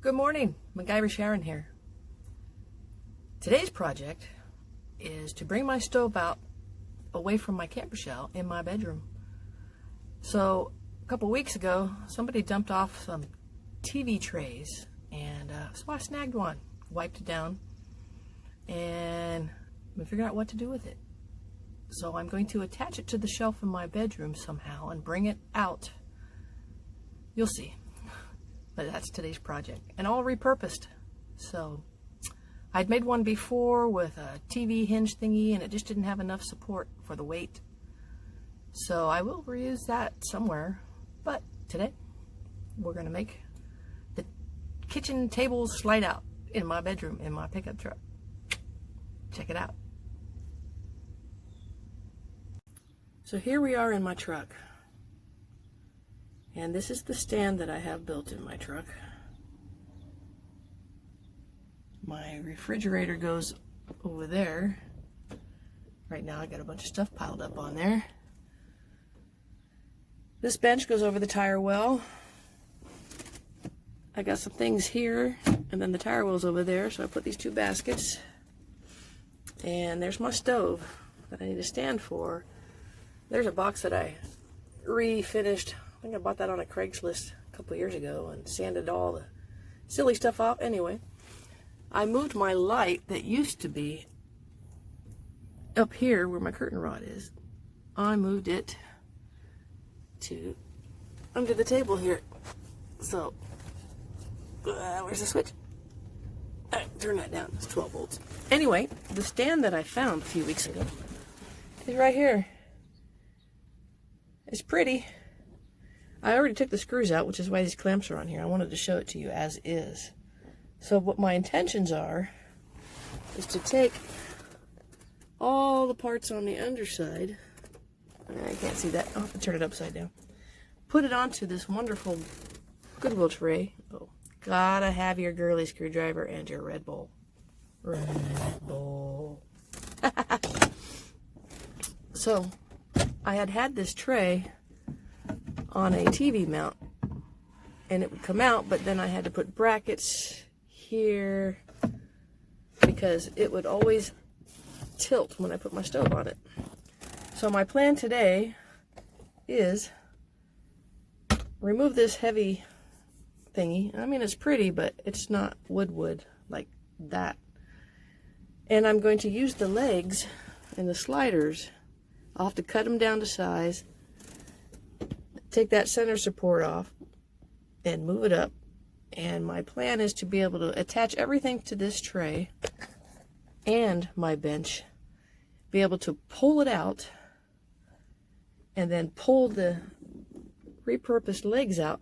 Good morning, Macgyver Sharon here. Today's project is to bring my stove out away from my camper shell in my bedroom. So a couple weeks ago, somebody dumped off some TV trays, and so I snagged one, wiped it down, and we figured out what to do with it. So I'm going to attach it to the shelf in my bedroom somehow and bring it out. You'll see. But that's today's project, and all repurposed. So I'd made one before with a TV hinge thingy, and it just didn't have enough support for the weight. So I will reuse that somewhere. But today we're going to make the kitchen table slide out in my bedroom in my pickup truck. Check it out. So here we are in my truck. And this is the stand that I have built in my truck. My refrigerator goes over there. Right now I got a bunch of stuff piled up on there. This bench goes over the tire well. I got some things here, and then the tire well's over there, so I put these two baskets. And there's my stove that I need a stand for. There's a box that I refinished. I think I bought that on a Craigslist a couple years ago and sanded all the silly stuff off. Anyway, I moved my light that used to be up here where my curtain rod is. I moved it to under the table here. So, where's the switch? All right, turn that down. It's 12 volts. Anyway, the stand that I found a few weeks ago is right here. It's pretty. I already took the screws out, which is why these clamps are on here. I wanted to show it to you as is. So what my intentions are is to take all the parts on the underside. I can't see that. I'll have to turn it upside down. Put it onto this wonderful Goodwill tray. Oh, gotta have your girly screwdriver and your Red Bull. Red Bull. So I had this tray on a TV mount, and it would come out, but then I had to put brackets here because it would always tilt when I put my stove on it. So my plan today is remove this heavy thingy. I mean, it's pretty, but it's not wood like that. And I'm going to use the legs and the sliders. I'll have to cut them down to size, take that center support off, and move it up. And my plan is to be able to attach everything to this tray and my bench, be able to pull it out, and then pull the repurposed legs out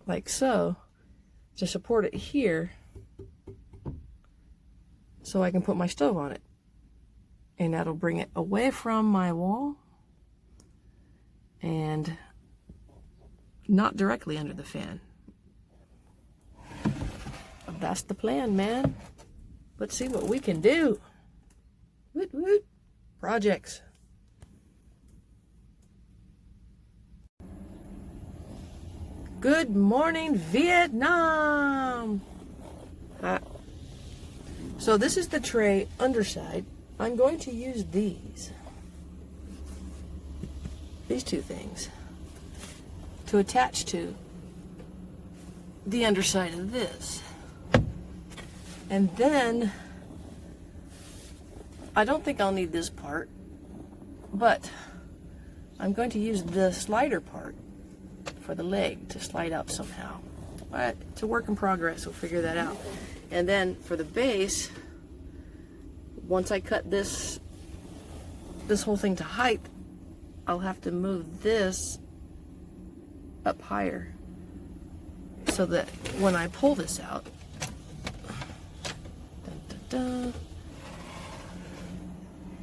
like so to support it here so I can put my stove on it. And that'll bring it away from my wall and not directly under the fan. That's the plan, man. Let's see what we can do. Woot woot. Projects. Good morning, Vietnam. So this is the tray underside. I'm going to use these two things to attach to the underside of this. And then I don't think I'll need this part, but I'm going to use the slider part for the leg to slide up somehow. But it's a work in progress. We'll figure that out. And then for the base, once I cut this whole thing to height, I'll have to move this up higher so that when I pull this out,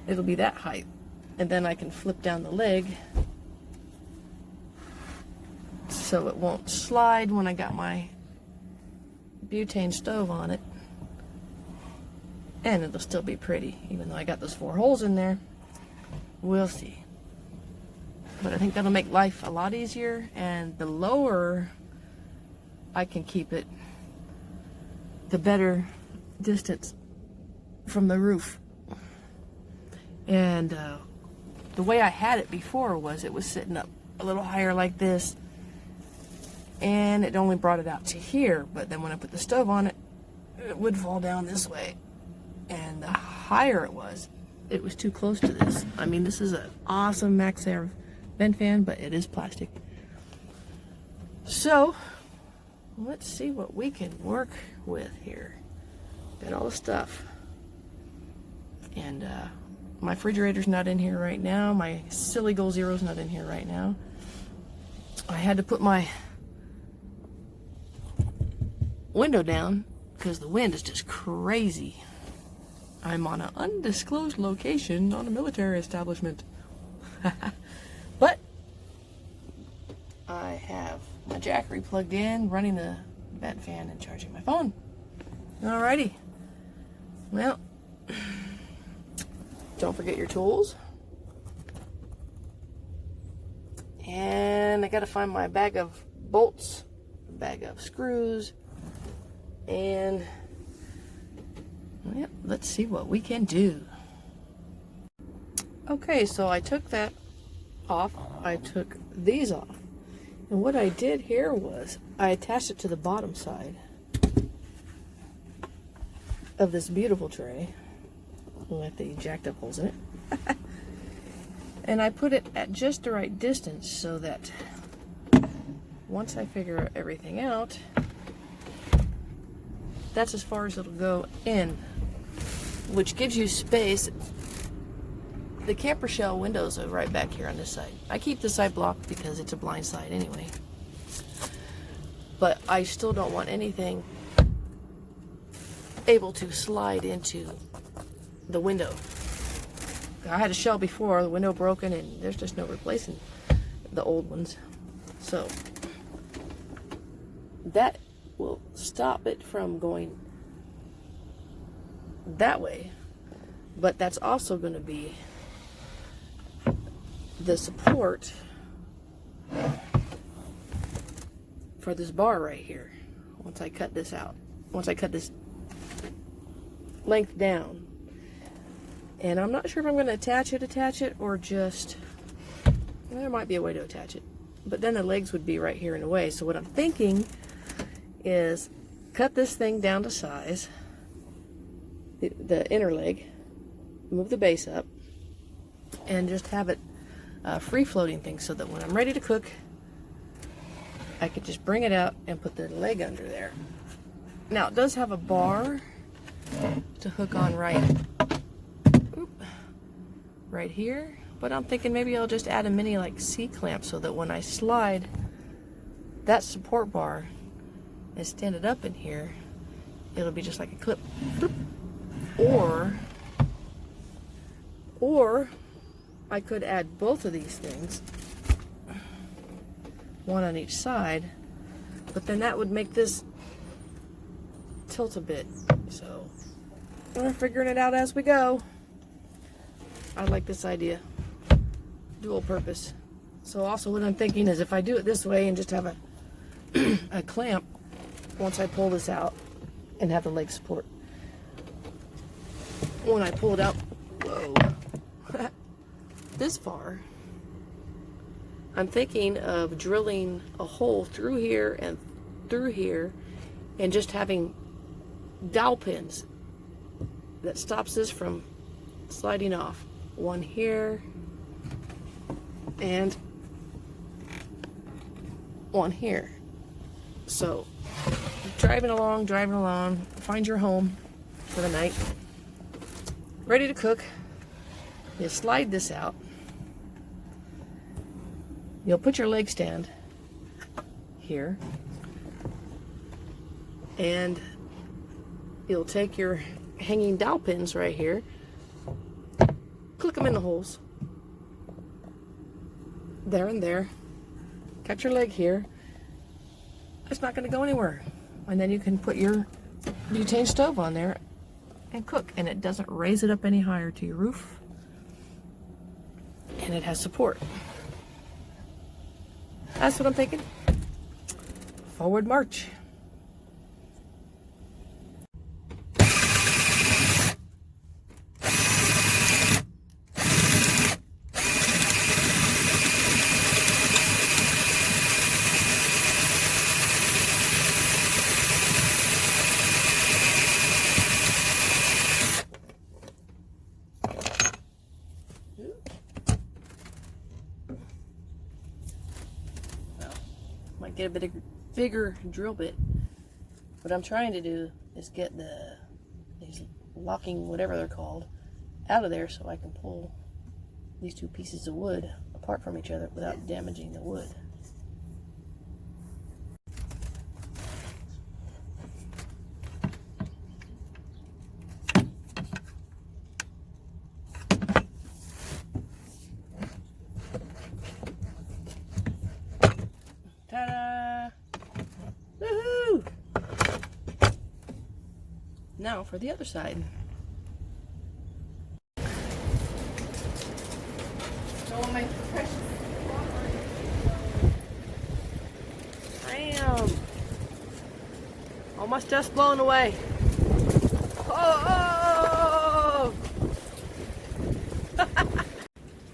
it'll be that height. And then I can flip down the leg so it won't slide when I got my butane stove on it. And it'll still be pretty, even though I got those 4 holes in there. We'll see. but I think that'll make life a lot easier, and the lower I can keep it, the better distance from the roof. And the way I had it before was it was sitting up a little higher like this, and it only brought it out to here, but then when I put the stove on it, it would fall down this way. And the higher it was too close to this. I mean, this is an awesome Macgyver vent fan, but it is plastic. So let's see what we can work with here. Got all the stuff. And my refrigerator's not in here right now. My silly Goal Zero's not in here right now. I had to put my window down because the wind is just crazy. I'm on an undisclosed location on a military establishment. But I have my Jackery plugged in, running the vent fan and charging my phone. Alrighty. Well, don't forget your tools. And I gotta find my bag of bolts, bag of screws, and yeah, let's see what we can do. Okay, so I took that off. I took these off. And what I did here was I attached it to the bottom side of this beautiful tray with the jacked up holes in it. And I put it at just the right distance so that once I figure everything out, that's as far as it'll go in, which gives you space. The camper shell windows are right back here on this side. I keep this side blocked because it's a blind side anyway. But I still don't want anything able to slide into the window. I had a shell before, the window broken, and there's just no replacing the old ones. So that will stop it from going that way, but that's also going to be the support for this bar right here. Once I cut this out, once I cut this length down, and I'm not sure if I'm going to attach it or just, there might be a way to attach it, but then the legs would be right here in the way. So what I'm thinking is cut this thing down to size, the inner leg, move the base up, and just have it free floating thing so that when I'm ready to cook, I could just bring it out and put the leg under there. Now it does have a bar to hook on right here, but I'm thinking maybe I'll just add a mini like C-clamp so that when I slide that support bar and stand it up in here, it'll be just like a clip. Or I could add both of these things, one on each side, but then that would make this tilt a bit. So we're figuring it out as we go. I like this idea, dual purpose. So also what I'm thinking is if I do it this way and just have a clamp once I pull this out and have the leg support, when I pull it out, whoa, this far, I'm thinking of drilling a hole through here and just having dowel pins that stops this from sliding off. One here and one here. So driving along, find your home for the night, ready to cook. You slide this out. You'll put your leg stand here, and you'll take your hanging dowel pins right here, click them in the holes, there and there, cut your leg here. It's not going to go anywhere. And then you can put your butane stove on there and cook, and it doesn't raise it up any higher to your roof, and it has support. That's what I'm thinking. Forward march. Might get a bit bigger drill bit. What I'm trying to do is get these locking, whatever they're called, out of there so I can pull these two pieces of wood apart from each other without damaging the wood. Ta-da! Woohoo! Now for the other side. Bam! All my stuff's blown away. Oh!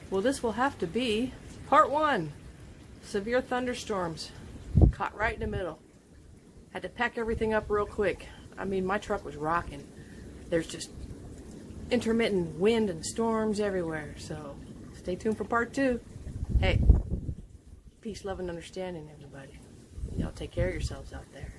Well, this will have to be part 1. Severe thunderstorms. Caught right in the middle. Had to pack everything up real quick. I mean, my truck was rocking. There's just intermittent wind and storms everywhere. So stay tuned for part 2. Hey, peace, love, and understanding, everybody. Y'all take care of yourselves out there.